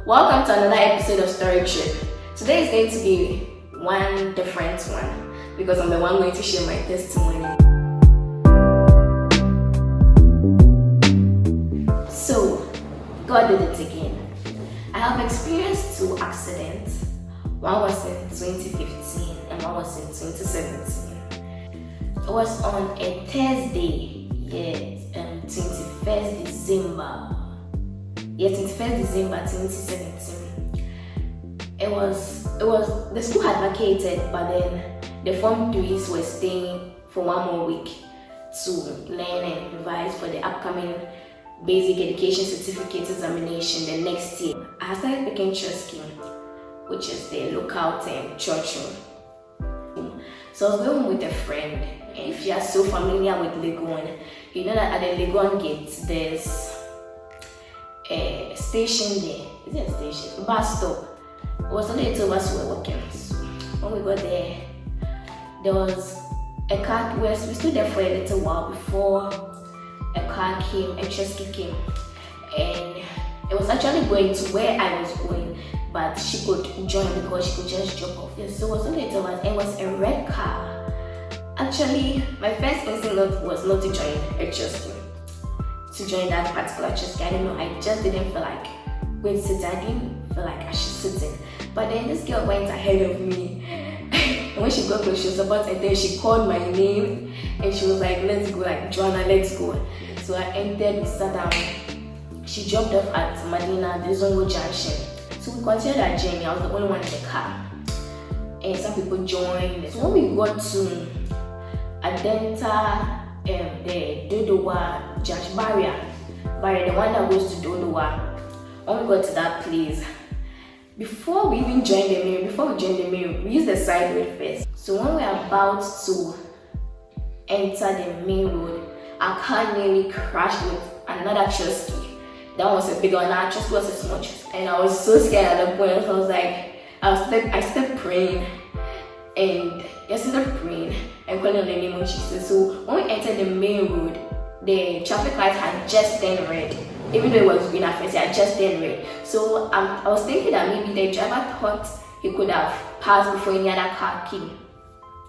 Welcome to another episode of Story Trip. Today is going to be one different one because I'm the one going to share my testimony. So, God did it again. I have experienced two accidents. One was in 2015 and one was in 2017. It was on a Thursday, 21st December. 21st December 2017. It was the school had vacated, but then the Form 3s were staying for one more week to learn and revise for the upcoming basic education certificate examination the next year. I started picking church scheme, which is the local term, church room. So I was going with a friend, and if you are so familiar with Legon, you know that at the Legon gate there's a station there. Is it a station? Bus stop. It was only 2 of us who were working. So when we got there was a car. We stood there for a little while before a car came, a Chesky came, and it was actually going to where I was going, but she could join because she could just drop off. Yes, so it was only 2 of us, and it was a red car. Actually, my first instinct was not to join a Chesky. To join that particular church. I don't know, I just didn't feel like going to sit. I didn't feel like I should sit in. But then this girl went ahead of me. And when she got close, she was about to enter. She called my name and she was like, let's go, like, Joanna, let's go. So I entered, we sat down. She dropped off at Madina, the Zongo Junction. So we continued our journey. I was the only one in the car. And some people joined. So when we got to Adenta, the Dodowa Judge barrier, the one that goes to Dodowa. When we got to that place, before we even joined the main, we used the side road first. So when we were about to enter the main road, our car nearly crashed with another Chesky. That was a big one. Our Chesky was a small Chesky, and I was so scared at the point. So I was like, I started praying. And yesterday praying and calling on the name of Jesus. So when we entered the main road, the traffic light had just turned red. Even though it was green at first, it had just turned red. So I was thinking that maybe the driver thought he could have passed before any other car came.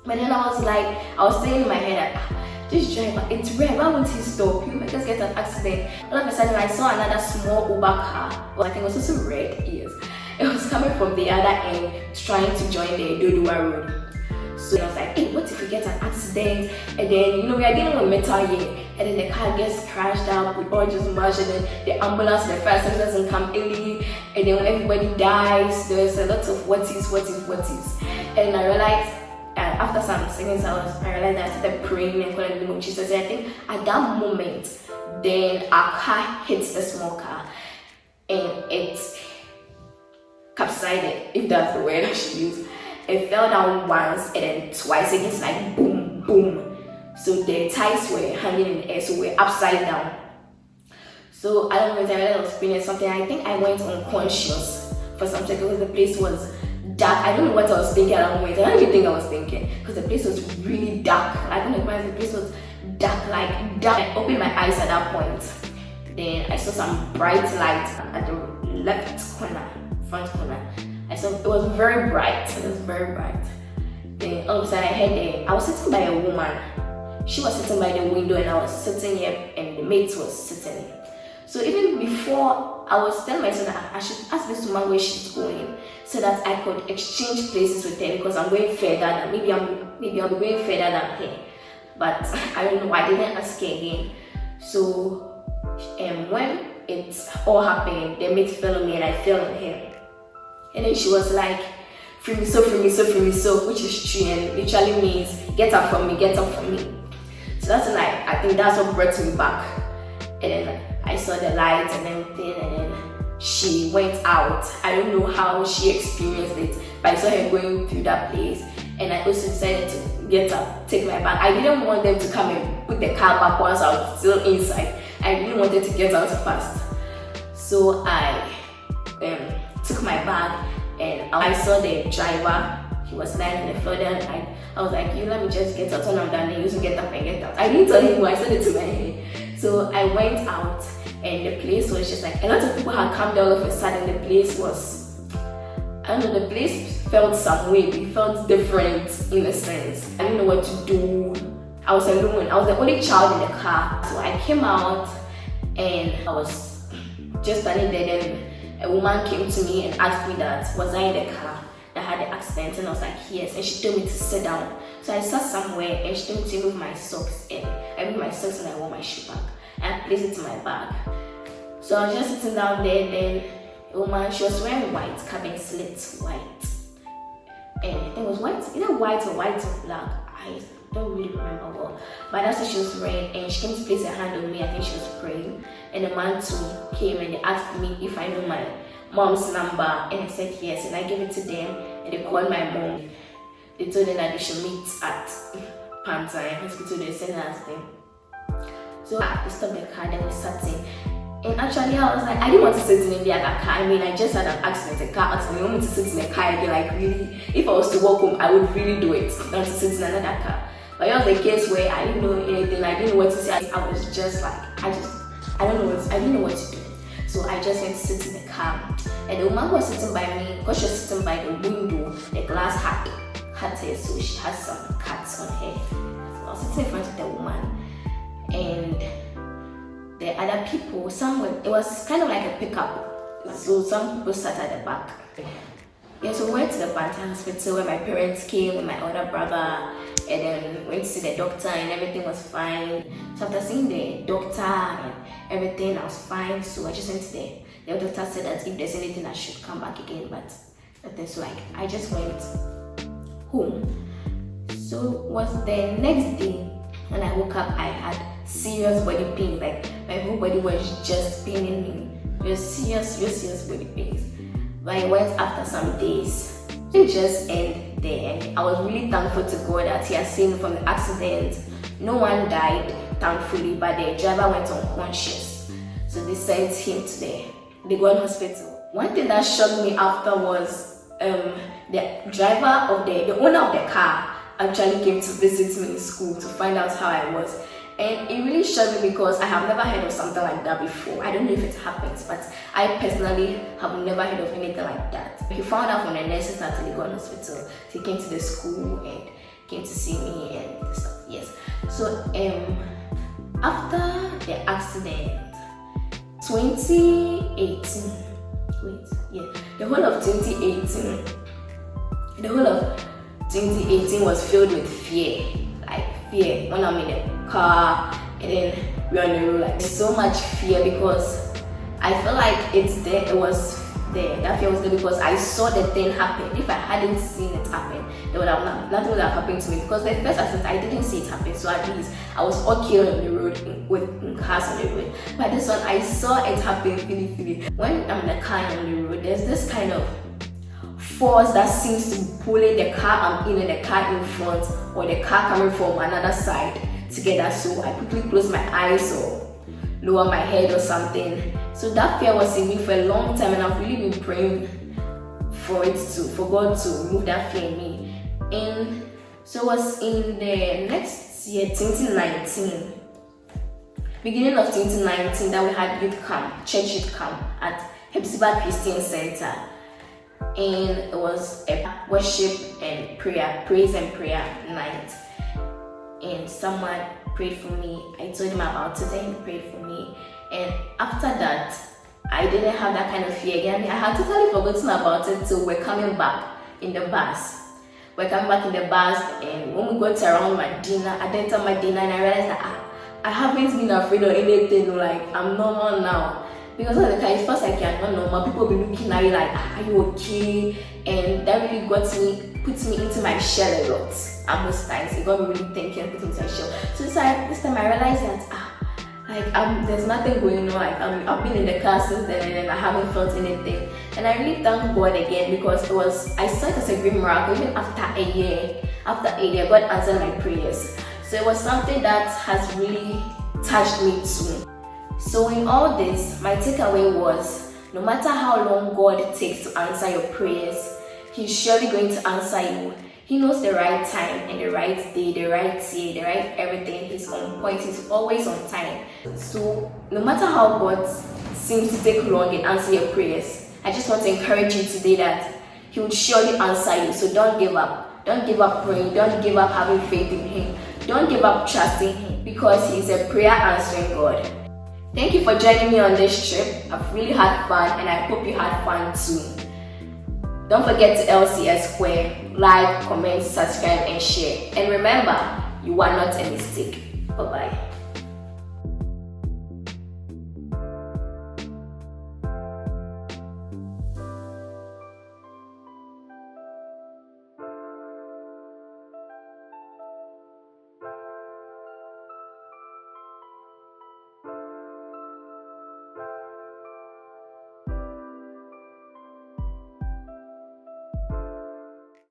But then I was saying in my head that this driver, it's red, why won't he stop? He might just get an accident. All of a sudden I saw another small Uber car. Well, I think it was also red, yes. It was coming from the other end, trying to join the Dodowa road. So I was like, hey, what if we get an accident? And then, we are dealing with metal here. And then the car gets crashed out, we all just merge, and then the ambulance, the fire service doesn't come early. And then when everybody dies, there's a lot of what ifs. And I realized, after some seconds, I realized I started praying and calling the name of Jesus. And I think at that moment, then our car hits the small car. And it's capsized, if that's the word I should use. It fell down once and then twice again, it's like boom, boom. So the tires were hanging in the air, so we're upside down. So I don't know if I was experiencing something. I think I went unconscious for some seconds because the place was dark. I don't know what I was thinking at that moment. I don't even think I was thinking because the place was really dark. I don't know why the place was dark, like dark. I opened my eyes at that point. Then I saw some bright light at the left corner, front corner. I saw it was very bright. Then all of a sudden I was sitting by a woman. She was sitting by the window and I was sitting here and the mate was sitting. So even before, I was telling myself that I should ask this woman where she's going so that I could exchange places with her because I'm going further than maybe I'll be going further than her. But I don't know, I didn't ask her again. So when it all happened, the mate fell on me and I fell on her. And then she was like, free me so, which is true and literally means get up from me. So that's like, I think that's what brought me back. And then I saw the lights and everything, and then she went out. I don't know how she experienced it, but I saw her going through that place. And I also decided to get up, take my bag. I didn't want them to come and put the car back once I was still inside. I really wanted to get out fast. So I took my bag and I saw the driver. He was lying in the floor there. I was like, let me just get out when I'm done. He used to get up and get out. I didn't tell him, I said it to my head. So I went out and the place was just like a lot of people had come there all of a sudden. The place was, I don't know, the place felt some way. It felt different in a sense. I didn't know what to do. I was alone. I was the only child in the car. So I came out and I was just standing there. Then a woman came to me and asked me that was I in the car that had the accident, and I was like yes, and she told me to sit down. So I sat somewhere and she told me to move my socks, and I moved my socks and I wore my shoe back and I placed it in my bag. So I was just sitting down there. Then a woman, she was wearing white, cabin slits white, and I think it was white, either white or black. I don't really remember well, but that's what she was wearing, and she came to place her hand on me. I think she was praying, and the man too came and they asked me if I know my mom's number, and I said yes, and I gave it to them, and they called my mom. They told them that they should meet at Pantine Hospital. They sent us there. So I stopped the car, then we sat in. And actually I was like, I didn't want to sit in the other car. I mean, I just had an accident, a car accident. You want me to sit in a car again? Like really, if I was to walk home, I would really do it, not to sit in another car. But it was a case where I didn't know anything, I didn't know what to say. I was just like, I didn't know what to do. So I just went to sit in the car. And the woman who was sitting by me, because she was sitting by the window, the glass had her, so she had some cuts on her. So I was sitting in front of the woman. And the other people, somewhere, it was kind of like a pickup. So some people sat at the back. Yeah, so we went to the Pantine Hospital where my parents came with my older brother, and then went to see the doctor and everything was fine. So after seeing the doctor and everything, I was fine. So I just went to the doctor said that if there's anything I should come back again, but nothing. So like I just went home. So it was the next day when I woke up, I had serious body pain. Like my whole body was just paining me. Just serious body pains. But I went after some days. It just ended there, and I was really thankful to God that He had saved me from the accident. No one died, thankfully, but the driver went unconscious. So they sent him to the Gwan hospital. One thing that shocked me after was the driver of the owner of the car actually came to visit me in school to find out how I was. And it really shocked me because I have never heard of something like that before. I don't know if it happens, but I personally have never heard of anything like that. He found out from the nurses at the Gwan hospital. He came to the school and came to see me and stuff. Yes. So after the accident, 2018. The whole of 2018 was filled with fear. Like fear when I'm in the car and then we're on the road, like so much fear because I feel like it's there. It was there. That fear was there because I saw the thing happen. If I hadn't seen it happen, nothing would have happened to me because the first accident I didn't see it happen. So at least I was okay on the road with cars on the road. But this one I saw it happen really. When I'm in the car and on the road, there's this kind of force that seems to be pulling the car I'm in and the car in front or the car coming from another side together. So I quickly close my eyes or lower my head or something. So that fear was in me for a long time, and I've really been praying for God to remove that fear in me. And so it was in the next year, 2019, beginning of 2019, that we had youth camp, church youth camp at Hepzibah Christian Center. And it was a worship and praise and prayer night. And someone prayed for me. I told him about it and he prayed for me. And after that, I didn't have that kind of fear again. I had totally forgotten about it. So we're coming back in the bus. And when we got around Medina, I entered Medina and I realized that I haven't been afraid of anything. Like I'm normal now. Because at the time, it felt like you're not normal. People will be looking at you like, are you okay? And that really puts me into my shell a lot. And most times, it got me really thinking and put into my shell. So this time I realized that, there's nothing going on. Like, I've been in the car since then and I haven't felt anything. And I really thank God again because I saw it as a great miracle. Even after a year, God answered my prayers. So it was something that has really touched me too. So in all this, my takeaway was, no matter how long God takes to answer your prayers, He's surely going to answer you. He knows the right time and the right day, the right year, the right everything. He's on point. He's always on time. So no matter how God seems to take long and answer your prayers, I just want to encourage you today that He will surely answer you. So don't give up. Don't give up praying. Don't give up having faith in Him. Don't give up trusting Him, because He's a prayer answering God. Thank you for joining me on this trip. I've really had fun, and I hope you had fun too. Don't forget to LCS Square, like, comment, subscribe, and share. And remember, you are not a mistake. Bye-bye.